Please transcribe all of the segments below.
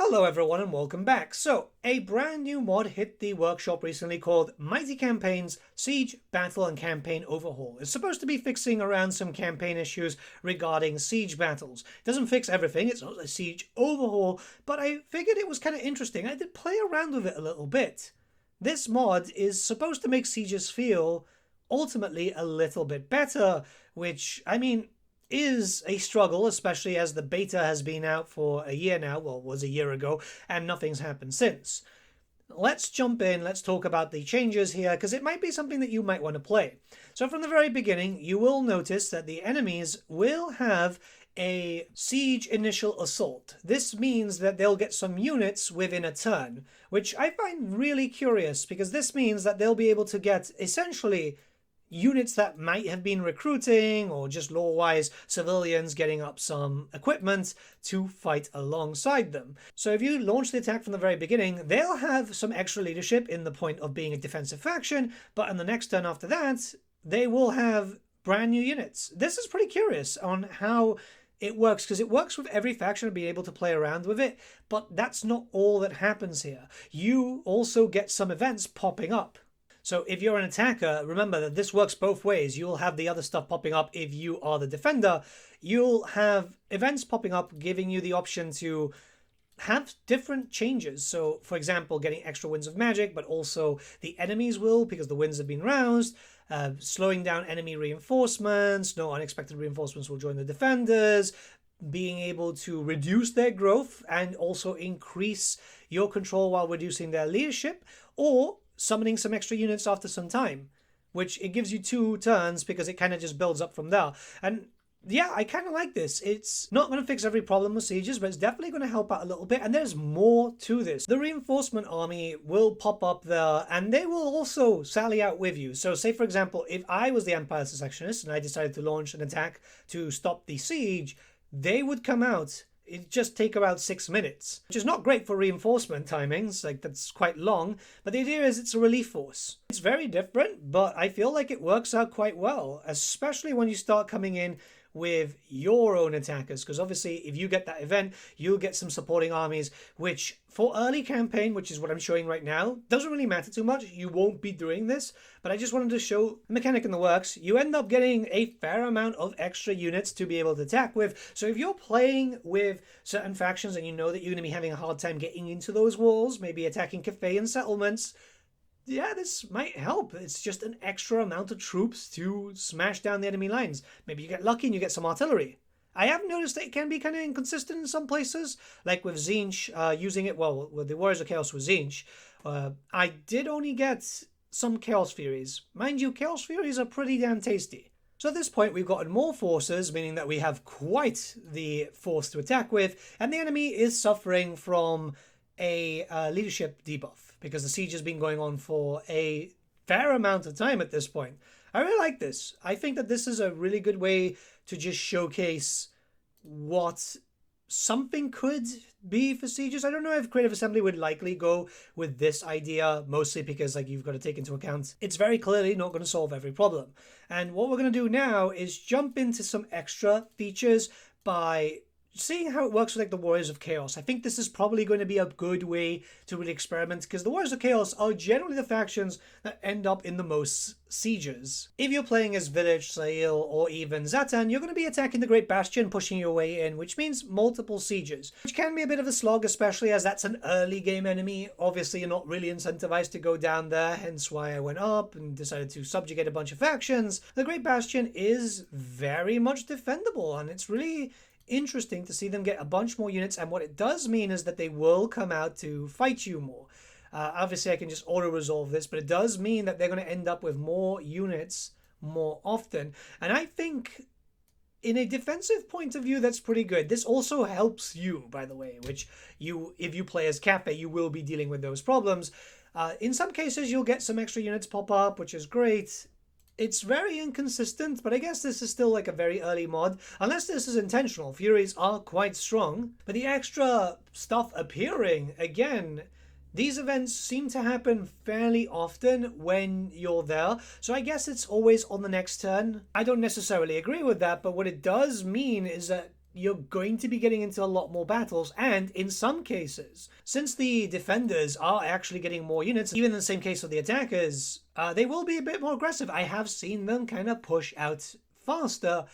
Hello everyone and welcome back. So, a brand new mod hit the workshop recently called Mighty Campaigns Siege, Battle and Campaign Overhaul. It's supposed to be fixing around some campaign issues regarding siege battles. It doesn't fix everything, it's not a siege overhaul, but I figured it was kind of interesting. I did play around with it a little bit. This mod is supposed to make sieges feel ultimately a little bit better, which, I mean, is a struggle, especially as the beta has been out for a year now, well, it was a year ago, and nothing's happened since. Let's jump in, let's talk about the changes here, because it might be something that you might want to play. So from the very beginning, you will notice that the enemies will have a siege initial assault. This means that they'll get some units within a turn, which I find really curious, because this means that they'll be able to get essentially units that might have been recruiting or just lore-wise civilians getting up some equipment to fight alongside them. So if you launch the attack from the very beginning, they'll have some extra leadership in the point of being a defensive faction, but in the next turn after that, they will have brand new units. This is pretty curious on how it works, because it works with every faction and being able to play around with it, but that's not all that happens here. You also get some events popping up. So if you're an attacker, remember that this works both ways. You'll have the other stuff popping up if you are the defender. You'll have events popping up giving you the option to have different changes. So, for example, getting extra winds of magic, but also the enemies will, because the winds have been roused, slowing down enemy reinforcements, no unexpected reinforcements will join the defenders, being able to reduce their growth and also increase your control while reducing their leadership, or summoning some extra units after some time, which it gives you 2 turns because it kind of just builds up from there. And yeah, I kind of like this. It's not going to fix every problem with sieges, but it's definitely going to help out a little bit. And there's more to this. The reinforcement army will pop up there, and they will also sally out with you. So say, for example, if I was the Empire Secessionist and I decided to launch an attack to stop the siege, they would come out. It'd just take about 6 minutes, which is not great for reinforcement timings, like that's quite long, but the idea is it's a relief force. It's very different, but I feel like it works out quite well, especially when you start coming in with your own attackers, because obviously if you get that event, you'll get some supporting armies, which for early campaign, which is what I'm showing right now, doesn't really matter too much. You won't be doing this, but I just wanted to show a mechanic in the works. You end up getting a fair amount of extra units to be able to attack with. So if you're playing with certain factions and you know that you're going to be having a hard time getting into those walls, maybe attacking cafe and settlements, yeah, this might help. It's just an extra amount of troops to smash down the enemy lines. Maybe you get lucky and you get some artillery. I have noticed that it can be kind of inconsistent in some places, like with Tzeentch, using it, well, with the Warriors of Chaos with Tzeentch. I did only get some Chaos Furies. Mind you, Chaos Furies are pretty damn tasty. So at this point, we've gotten more forces, meaning that we have quite the force to attack with, and the enemy is suffering from a leadership debuff, because the siege has been going on for a fair amount of time at this point. I really like this. I think that this is a really good way to just showcase what something could be for sieges. I don't know if Creative Assembly would likely go with this idea, mostly because like you've got to take into account it's very clearly not going to solve every problem. And what we're going to do now is jump into some extra features by seeing how it works with like the Warriors of Chaos. I think this is probably going to be a good way to really experiment, because the Warriors of Chaos are generally the factions that end up in the most sieges. If you're playing as Village, Sail, or even Zatan, you're going to be attacking the Great Bastion, pushing your way in, which means multiple sieges, which can be a bit of a slog, especially as that's an early game enemy. Obviously, you're not really incentivized to go down there, hence why I went up and decided to subjugate a bunch of factions. The Great Bastion is very much defendable, and it's really interesting to see them get a bunch more units, and what it does mean is that they will come out to fight you more. Obviously I can just auto-resolve this, but it does mean that they're going to end up with more units more often, and I think in a defensive point of view that's pretty good. This also helps you, by the way, which if you play as Cafe, you will be dealing with those problems. In some cases you'll get some extra units pop up, which is great. It's very inconsistent, but I guess this is still like a very early mod. Unless this is intentional, Furies are quite strong. But the extra stuff appearing, again, these events seem to happen fairly often when you're there. So I guess it's always on the next turn. I don't necessarily agree with that, but what it does mean is that you're going to be getting into a lot more battles, and in some cases, since the defenders are actually getting more units, even in the same case of the attackers, they will be a bit more aggressive. I have seen them kind of push out faster,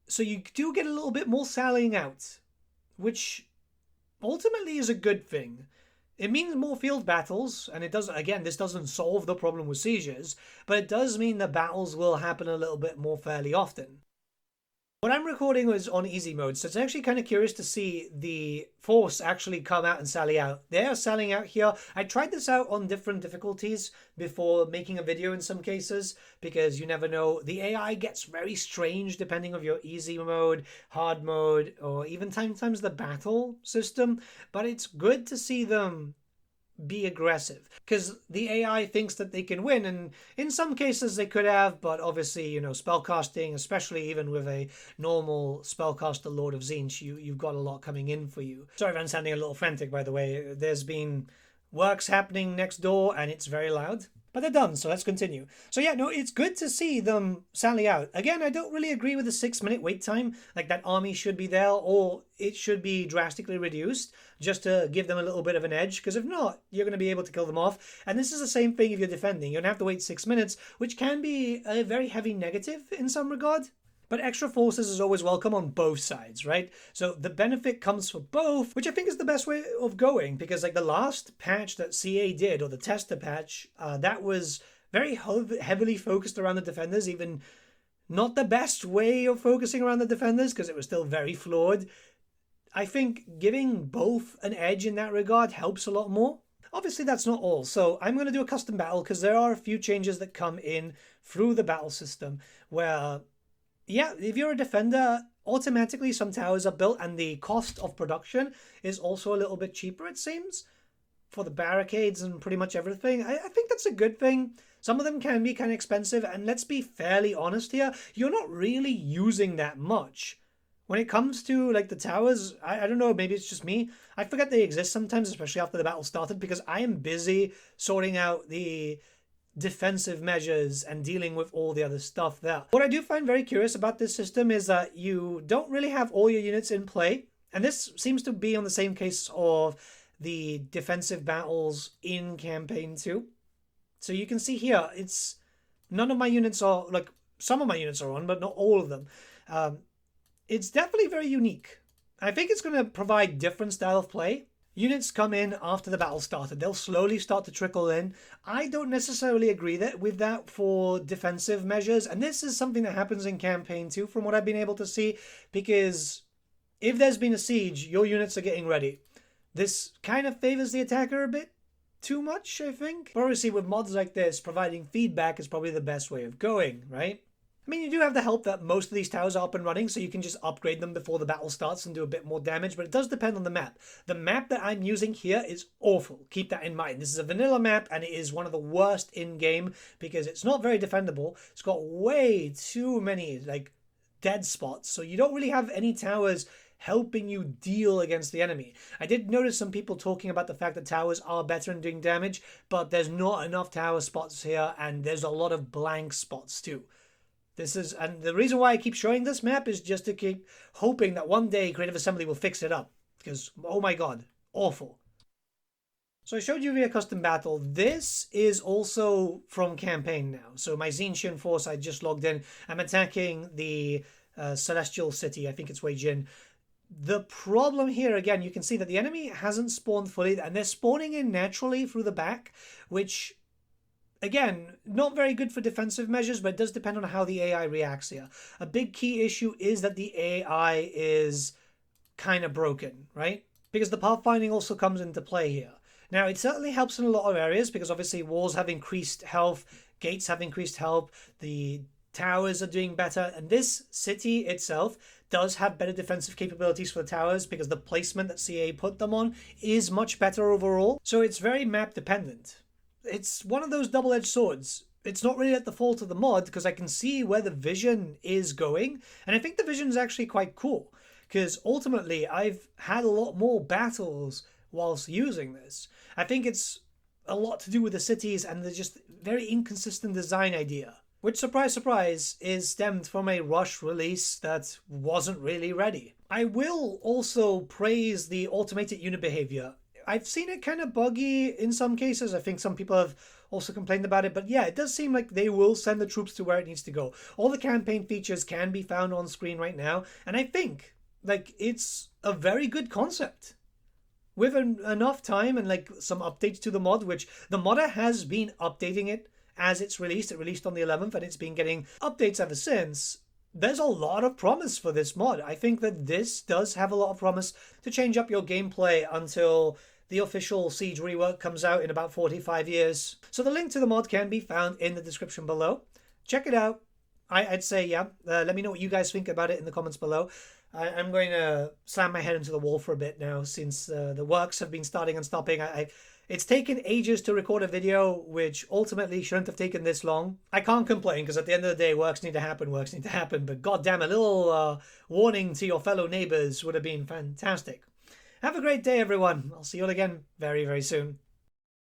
so you do get a little bit more sallying out, which ultimately is a good thing. It means more field battles, and it doesn't, again, this doesn't solve the problem with sieges, but it does mean that battles will happen a little bit more fairly often. What I'm recording was on easy mode, so it's actually kind of curious to see the force actually come out and sally out. They're sallying out here. I tried this out on different difficulties before making a video in some cases, because you never know. The AI gets very strange depending on your easy mode, hard mode, or even sometimes the battle system, but it's good to see them be aggressive, because the AI thinks that they can win, and in some cases they could have, but obviously, you know, spellcasting, especially even with a normal spellcaster Lord of Tzeentch, you've got a lot coming in for you. Sorry if I'm sounding a little frantic, by the way. There's been works happening next door and it's very loud. But they're done, so let's continue. So yeah, no, it's good to see them sally out. Again, I don't really agree with the 6-minute wait time. Like, that army should be there, or it should be drastically reduced, just to give them a little bit of an edge, because if not, you're going to be able to kill them off. And this is the same thing if you're defending. You're going to have to wait 6 minutes, which can be a very heavy negative in some regard. But extra forces is always welcome on both sides, right? So the benefit comes for both, which I think is the best way of going, because like the last patch that CA did, or the tester patch, that was very heavily focused around the defenders, even not the best way of focusing around the defenders, because it was still very flawed. I think giving both an edge in that regard helps a lot more. Obviously, that's not all, so I'm going to do a custom battle, because there are a few changes that come in through the battle system where, yeah, if you're a defender, automatically some towers are built, and the cost of production is also a little bit cheaper, it seems, for the barricades and pretty much everything. I think that's a good thing. Some of them can be kind of expensive, and let's be fairly honest here, you're not really using that much. When it comes to like the towers, I don't know, maybe it's just me. I forget they exist sometimes, especially after the battle started, because I am busy sorting out the defensive measures and dealing with all the other stuff there. What I do find very curious about this system is that you don't really have all your units in play, and this seems to be on the same case of the defensive battles in campaign 2. So you can see here, it's none of my units are, like, some of my units are on, but not all of them. It's definitely very unique. I think it's going to provide different style of play. Units come in after the battle started. They'll slowly start to trickle in. I don't necessarily agree with that for defensive measures. And this is something that happens in campaign 2 from what I've been able to see. Because if there's been a siege, your units are getting ready. This kind of favors the attacker a bit too much, I think. But obviously with mods like this, providing feedback is probably the best way of going, right? I mean, you do have the help that most of these towers are up and running, so you can just upgrade them before the battle starts and do a bit more damage, but it does depend on the map. The map that I'm using here is awful. Keep that in mind. This is a vanilla map, and it is one of the worst in-game because it's not very defendable. It's got way too many, like, dead spots, so you don't really have any towers helping you deal against the enemy. I did notice some people talking about the fact that towers are better in doing damage, but there's not enough tower spots here, and there's a lot of blank spots too. And the reason why I keep showing this map is just to keep hoping that one day Creative Assembly will fix it up. Because, oh my god, awful. So I showed you via custom battle. This is also from campaign now. So my Tzeentchian force, I just logged in. I'm attacking the Celestial City. I think it's Wei Jin. The problem here, again, you can see that the enemy hasn't spawned fully, and they're spawning in naturally through the back, which, again, not very good for defensive measures, but it does depend on how the AI reacts here. A big key issue is that the AI is kind of broken, right? Because the pathfinding also comes into play here. Now, it certainly helps in a lot of areas, because obviously walls have increased health, gates have increased health, the towers are doing better, and this city itself does have better defensive capabilities for the towers because the placement that CA put them on is much better overall. So it's very map dependent. It's one of those double-edged swords. It's not really at the fault of the mod, because I can see where the vision is going, and I think the vision is actually quite cool, because ultimately I've had a lot more battles whilst using this. I think it's a lot to do with the cities and the just very inconsistent design idea, which, surprise, surprise, is stemmed from a rush release that wasn't really ready. I will also praise the automated unit behavior. I've seen it kind of buggy in some cases. I think some people have also complained about it. But yeah, it does seem like they will send the troops to where it needs to go. All the campaign features can be found on screen right now. And I think like it's a very good concept. With enough time and like some updates to the mod, which the modder has been updating it as it's released. It released on the 11th and it's been getting updates ever since. There's a lot of promise for this mod. I think that this does have a lot of promise to change up your gameplay until the official Siege rework comes out in about 45 years. So the link to the mod can be found in the description below. Check it out. I'd say, yeah, let me know what you guys think about it in the comments below. I'm going to slam my head into the wall for a bit now since the works have been starting and stopping. It's taken ages to record a video, which ultimately shouldn't have taken this long. I can't complain because at the end of the day, works need to happen, but goddamn, a little warning to your fellow neighbors would have been fantastic. Have a great day, everyone. I'll see you all again very, very soon.